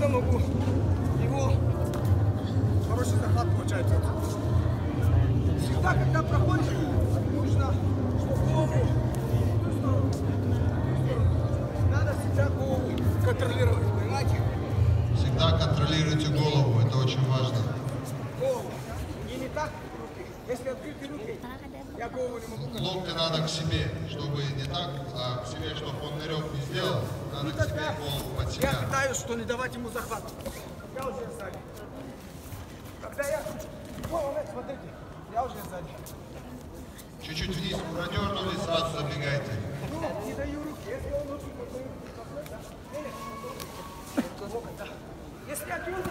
на ногу. Его хороший захват получается. Всегда, когда проходишь, нужно, чтобы голову надо всегда голову контролировать, понимаете? Всегда контролируйте голову, это очень важно. Голову. И не так руки. Если открытые руки, я голову не могу контролировать. Локти надо к себе, чтобы не так, а к себе, чтобы он нырек не сделал. Надо к себе голову под себя. Я пытаюсь, что не давать ему захват. Я уже сзади. Когда я... смотрите, я уже сзади. Чуть-чуть вниз продернули, сразу забегайте. Ну, не даю руки. Если он руки подает, да. Если я дерну,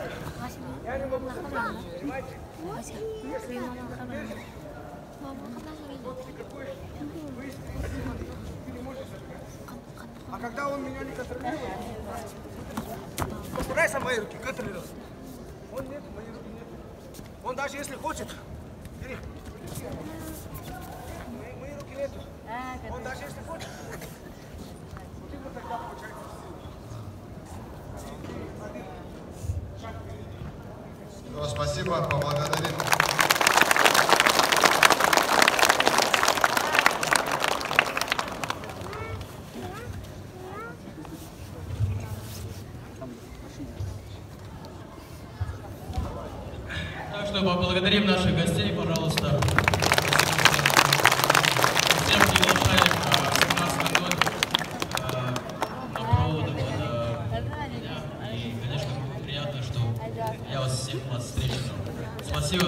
я не могу забрать, понимаете? Если вот никакой выяснить, ты не можешь забрать. А когда он меня не контролирует, попадайся в мои руки, контролируй. Он нет, мои руки нет. Он даже если хочет, бери. Мои руки нету. Он даже если хочет. Вот и вот тогда получается. Все, спасибо, поблагодарим. Так что поблагодарим наших гостей, пожалуйста. Всем приглашаем 17:00 на проводы меня. И, конечно, приятно, что я вас всех встречу. Спасибо.